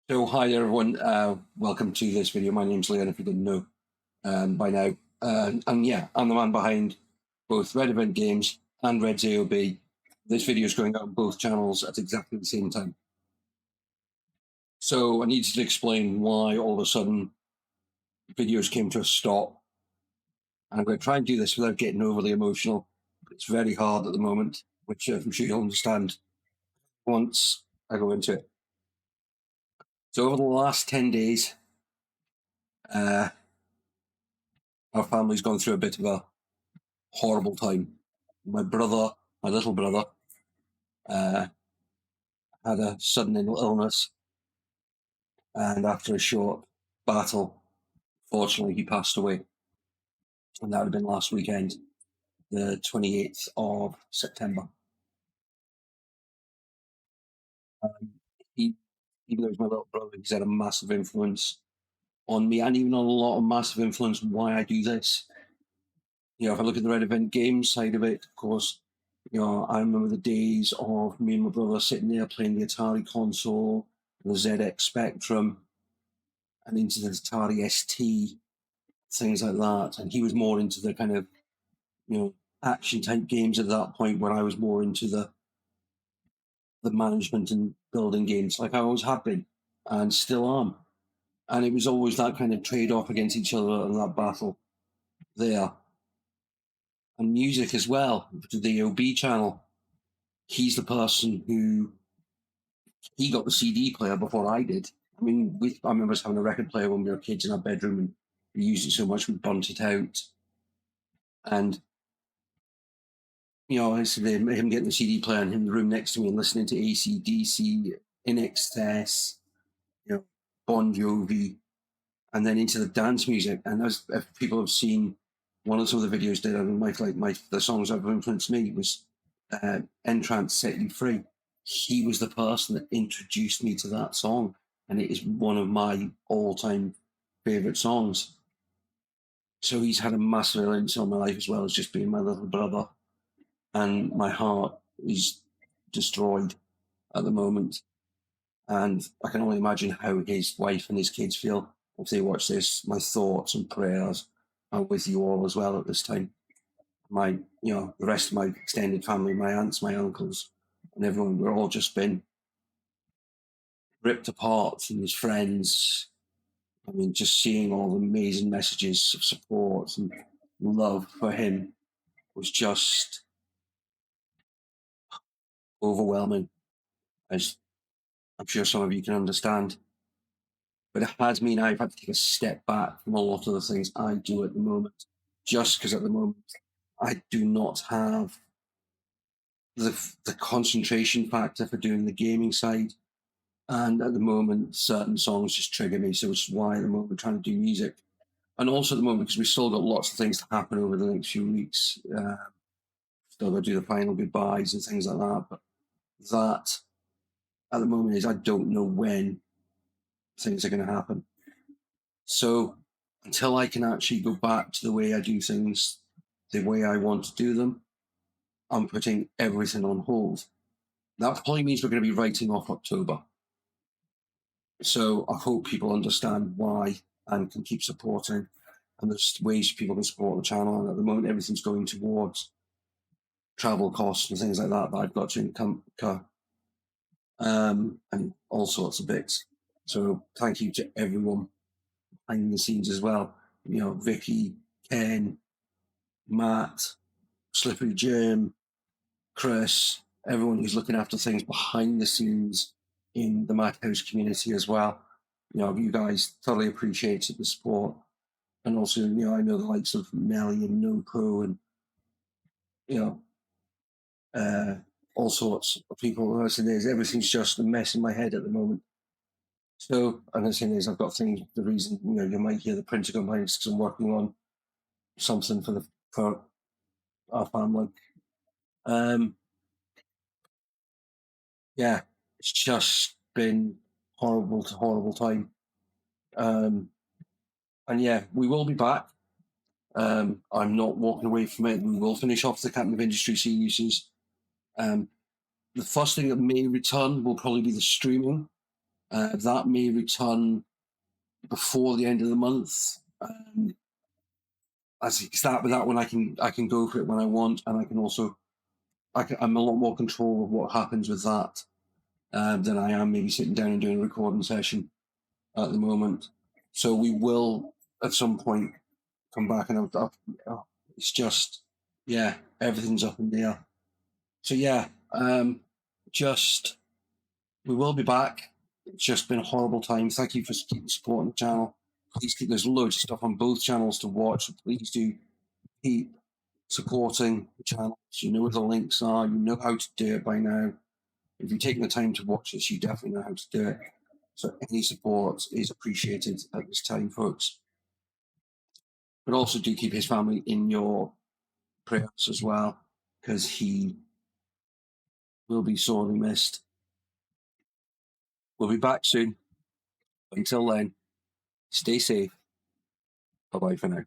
So hi there everyone, welcome to this video. My name's Leon, if you didn't know by now. And yeah, I'm the man behind both Red Event Games and Red's AOB. This video is going out on both channels at exactly the same time. So I needed to explain why all of a sudden videos came to a stop. I'm going to try and do this without getting overly emotional. It's very hard at the moment, which I'm sure you'll understand once I go into it. So over the last 10 days, our family's gone through a bit of a horrible time. My little brother, had a sudden illness, and after a short battle, fortunately, he passed away. And that would have been last weekend, the 28th of September. He, even though he's my little brother, he's had a massive influence on me, and even a lot of massive influence on why I do this. If I look at the Red Event Games side of it, of course, I remember the days of me and my brother sitting there playing the Atari console, the ZX Spectrum, and into the Atari ST, things like that. And he was more into the kind of, action type games at that point, where I was more into the management and building games, like I always have been and still am. And it was always that kind of trade off against each other and that battle there. And music as well, to the AOB channel. He's the person who he got the CD player before I did. I mean, I remember us having a record player when we were kids in our bedroom, and we used it so much we burnt it out. And I said him getting the CD player and him in the room next to me and listening to AC/DC, INXS, Bon Jovi, and then into the dance music. And as if people have seen one of some of the videos did, I mean, the songs that have influenced me was N-Trance Set You Free. He was the person that introduced me to that song, and it is one of my all-time favorite songs. So he's had a massive influence on my life, as well as just being my little brother. And my heart is destroyed at the moment. And I can only imagine how his wife and his kids feel if they watch this. My thoughts and prayers are with you all as well at this time. The rest of my extended family, my aunts, my uncles, and everyone, we're all just been ripped apart from his friends. I mean, just seeing all the amazing messages of support and love for him was just overwhelming, as I'm sure some of you can understand. But it has mean I've had to take a step back from a lot of the things I do at the moment, just because at the moment I do not have the concentration factor for doing the gaming side. And at the moment, certain songs just trigger me. So it's why at the moment we're trying to do music. And also at the moment, because we've still got lots of things to happen over the next few weeks. Still got to do the final goodbyes and things like that. But that at the moment is I don't know when things are going to happen. So until I can actually go back to the way I do things, the way I want to do them, I'm putting everything on hold. That probably means we're going to be writing off October. So I hope people understand why and can keep supporting. And there's ways people can support the channel. And at the moment, everything's going towards travel costs and things like that I've got to incur, and all sorts of bits. So thank you to everyone behind the scenes as well. Vicky, Ken, Matt, Slippery Jim, Chris, everyone who's looking after things behind the scenes in the Madhouse community as well. You guys thoroughly appreciated the support. And also, I know the likes of Melly and NoPro and, all sorts of people. Everything's just a mess in my head at the moment. So, and the thing is, I've got things, the reason, you might hear the printer go behind is because I'm working on something for our family. Yeah, it's just been horrible time. And yeah, we will be back. I'm not walking away from it. We will finish off the Captain of Industry series. The first thing that may return will probably be the streaming. That may return before the end of the month. As you start with that one, I can go for it when I want, and I can also I'm a lot more control of what happens with that than I am maybe sitting down and doing a recording session at the moment. So we will at some point come back, and it's just everything's up in the air. So we will be back. It's just been a horrible time. Thank you for keeping supporting the channel. Please keep there's loads of stuff on both channels to watch. So please do keep supporting the channels. You know where the links are. You know how to do it by now. If you've taken the time to watch this, you definitely know how to do it. So any support is appreciated at this time, folks. But also do keep his family in your prayers as well, because he will be sorely missed. We'll be back soon. Until then, stay safe. Bye-bye for now.